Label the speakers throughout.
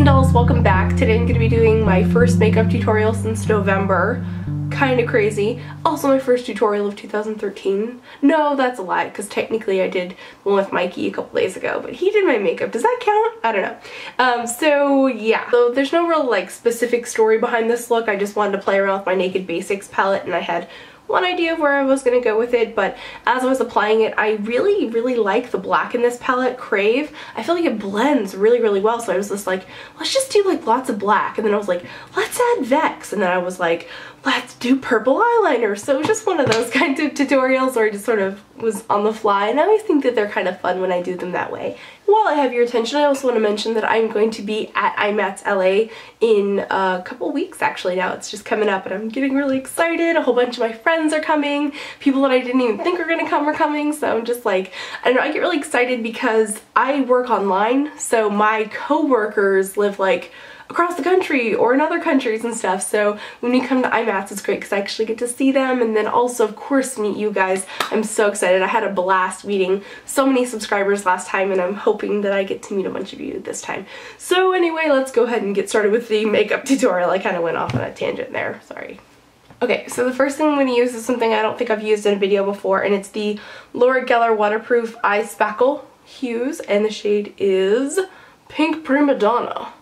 Speaker 1: Dolls, welcome back. Today I'm going to be doing my first makeup tutorial since November. Kind of crazy. Also my first tutorial of 2013. No, that's a lie, because technically I did one with Mikey a couple days ago, but he did my makeup. Does that count? I don't know. So yeah. So there's no real like specific story behind this look. I just wanted to play around with my Naked Basics palette, and I had one idea of where I was going to go with it, but as I was applying it, I really like the black in this palette, Crave. I feel like it blends really well, so I was just like, let's just do like lots of black, and then I was like, let's add Vex, and then I was like, let's do purple eyeliner. So it was just one of those kind of tutorials where I just sort of was on the fly, and I always think that they're kind of fun when I do them that way. While I have your attention, I also want to mention that I'm going to be at IMATS LA in a couple weeks actually now. It's just coming up and I'm getting really excited. A whole bunch of my friends are coming. People that I didn't even think were going to come are coming. So I'm just like, I don't know, I get really excited because I work online. So my co-workers live like across the country or in other countries and stuff, so when we come to IMATS it's great because I actually get to see them, and then also of course meet you guys. I'm so excited. I had a blast meeting so many subscribers last time, and I'm hoping that I get to meet a bunch of you this time. So anyway, let's go ahead and get started with the makeup tutorial. I kind of went off on a tangent there, sorry. Okay, so the first thing I'm going to use is something I don't think I've used in a video before, and it's the Laura Geller Waterproof Eye Spackle Hues, and the shade is Pink Prima Donna.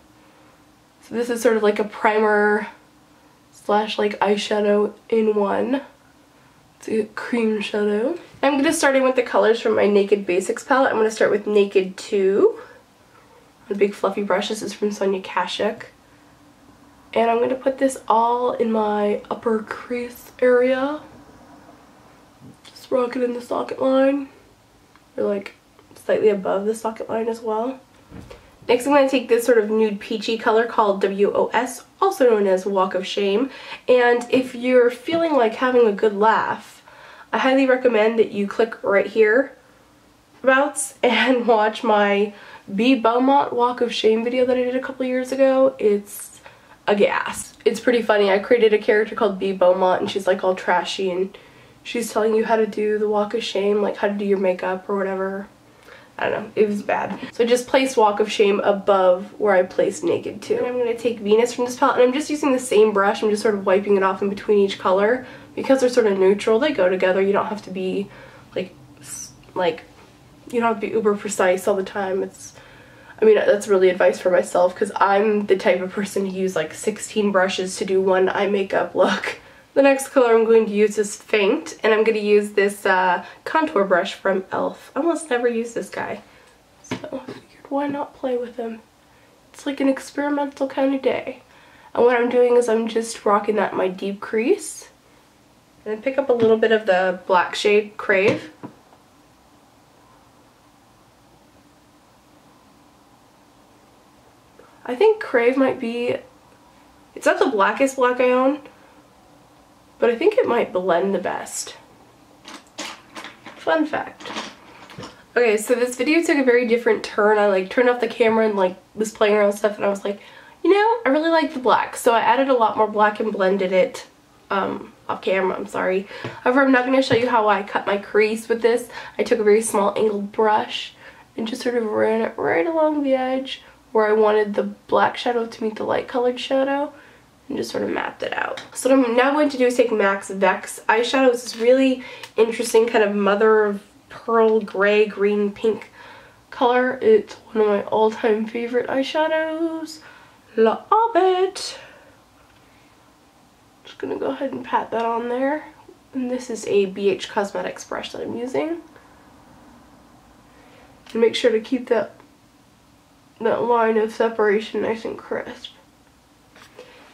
Speaker 1: This is sort of like a primer slash like eyeshadow in one. It's a cream shadow. I'm going to start in with the colors from my Naked Basics palette. I'm going to start with Naked 2. A big fluffy brush. This is from Sonia Kashuk. And I'm going to put this all in my upper crease area. Just rock it in the socket line. Or like slightly above the socket line as well. Next I'm going to take this sort of nude peachy color called WOS, also known as Walk of Shame, and if you're feeling like having a good laugh, I highly recommend that you click right here abouts and watch my B. Beaumont Walk of Shame video that I did a couple years ago. It's a gas. It's pretty funny. I created a character called B. Beaumont, and she's like all trashy, and she's telling you how to do the Walk of Shame, like how to do your makeup or whatever. I don't know, it was bad. So I just placed Walk of Shame above where I placed Naked 2. And I'm going to take Venus from this palette, and I'm just using the same brush. I'm just sort of wiping it off in between each color. Because they're sort of neutral, they go together. You don't have to be like you don't have to be uber precise all the time. I mean, that's really advice for myself because I'm the type of person to use like 16 brushes to do one eye makeup look. The next color I'm going to use is Faint, and I'm going to use this contour brush from e.l.f. I almost never use this guy, so I figured why not play with him. It's like an experimental kind of day. And what I'm doing is I'm just rocking that in my deep crease. And then pick up a little bit of the black shade Crave. I think Crave might be, it's not the blackest black I own, but I think it might blend the best. Fun fact. Okay, so this video took a very different turn. I like turned off the camera and like was playing around with stuff, and I was like, you know, I really like the black. So I added a lot more black and blended it off camera, I'm sorry. However, I'm not going to show you how I cut my crease with this. I took a very small angled brush and just sort of ran it right along the edge where I wanted the black shadow to meet the light colored shadow, and just sort of mapped it out. So what I'm now going to do is take MAC's Vex eyeshadow. It's this really interesting kind of mother of pearl gray, green, pink color. It's one of my all-time favorite eyeshadows. Love it. Just gonna go ahead and pat that on there. And this is a BH Cosmetics brush that I'm using. And make sure to keep that line of separation nice and crisp.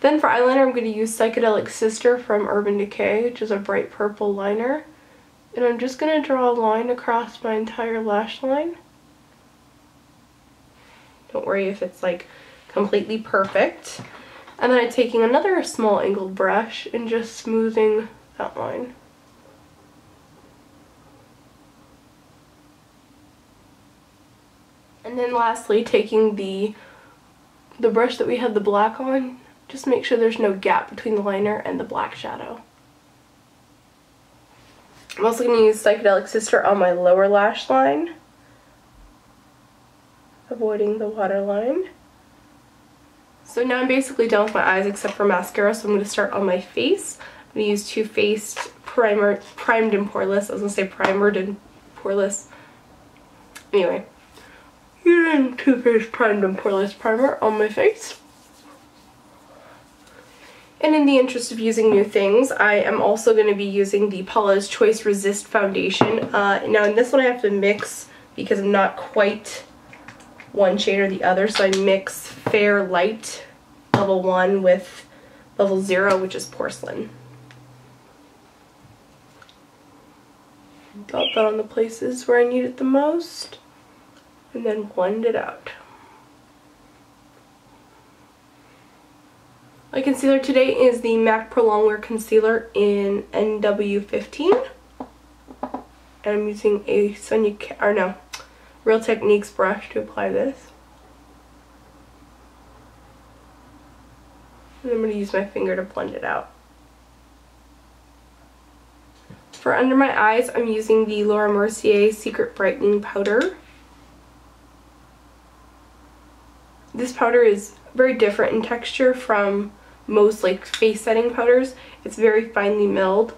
Speaker 1: Then for eyeliner, I'm going to use Psychedelic Sister from Urban Decay, which is a bright purple liner. And I'm just going to draw a line across my entire lash line. Don't worry if it's like completely perfect. And then I'm taking another small angled brush and just smoothing that line. And then lastly, taking the brush that we had the black on, Just make sure there's no gap between the liner and the black shadow. I'm also going to use Psychedelic Sister on my lower lash line, avoiding the waterline. So now I'm basically done with my eyes except for mascara, so I'm going to start on my face. I'm going to use Too Faced Primed and Poreless. I was going to say primered and poreless. Anyway, using Too Faced Primed and Poreless primer on my face. And in the interest of using new things, I am also going to be using the Paula's Choice Resist Foundation. Now in this one I have to mix because I'm not quite one shade or the other, so I mix Fair Light level 1 with level 0, which is Porcelain. Dot that on the places where I need it the most, and then blend it out. My concealer today is the MAC Pro Longwear Concealer in NW15. And I'm using a Real Techniques brush to apply this. And I'm going to use my finger to blend it out. For under my eyes, I'm using the Laura Mercier Secret Brightening Powder. This powder is very different in texture from most like face setting powders. It's very finely milled.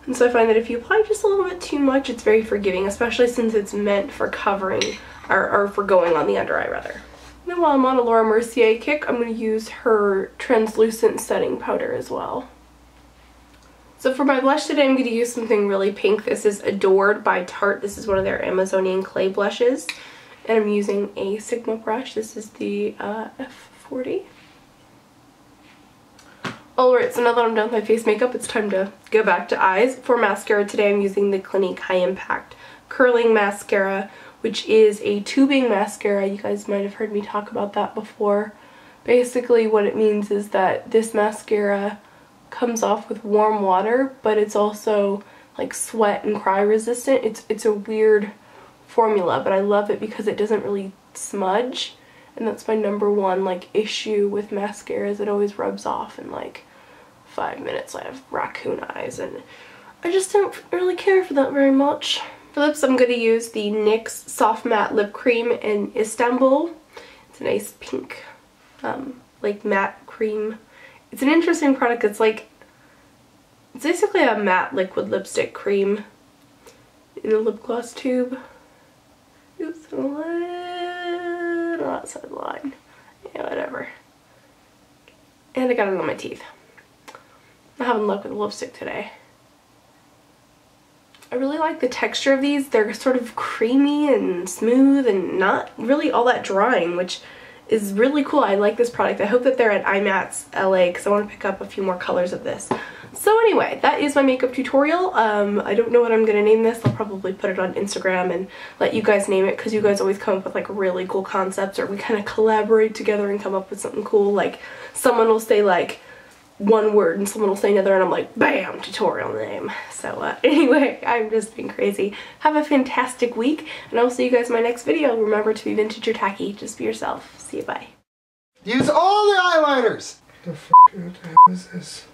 Speaker 1: And so I find that if you apply just a little bit too much, it's very forgiving, especially since it's meant for covering, or for going on the under eye rather. And then while I'm on a Laura Mercier kick, I'm going to use her translucent setting powder as well. So for my blush today, I'm going to use something really pink. This is Adored by Tarte. This is one of their Amazonian clay blushes. And I'm using a Sigma brush. This is the F40. Alright, so now that I'm done with my face makeup, it's time to go back to eyes. For mascara today, I'm using the Clinique High Impact Curling Mascara, which is a tubing mascara. You guys might have heard me talk about that before. Basically, what it means is that this mascara comes off with warm water, but it's also like sweat and cry resistant. It's a weird formula, but I love it because it doesn't really smudge. And that's my number one like issue with mascaras. It always rubs off in like 5 minutes. I have raccoon eyes and I just don't really care for that very much. For lips, I'm going to use the NYX Soft Matte Lip Cream in Istanbul. It's a nice pink like matte cream. It's an interesting product. It's basically a matte liquid lipstick cream in a lip gloss tube. Oops, a little outside the line. Yeah, whatever. And I got it on my teeth. I'm having luck with lipstick today. I really like the texture of these. They're sort of creamy and smooth and not really all that drying, which is really cool. I like this product. I hope that they're at IMATS LA because I want to pick up a few more colors of this. So anyway, that is my makeup tutorial. I don't know what I'm going to name this. I'll probably put it on Instagram and let you guys name it because you guys always come up with like really cool concepts, or we kind of collaborate together and come up with something cool. Like someone will say like one word and someone will say another and I'm like, bam, tutorial name. So anyway, I'm just being crazy. Have a fantastic week and I'll see you guys in my next video. Remember to be vintage or tacky. Just be yourself. See you, bye.
Speaker 2: Use all the eyeliners!
Speaker 3: The f*** is this?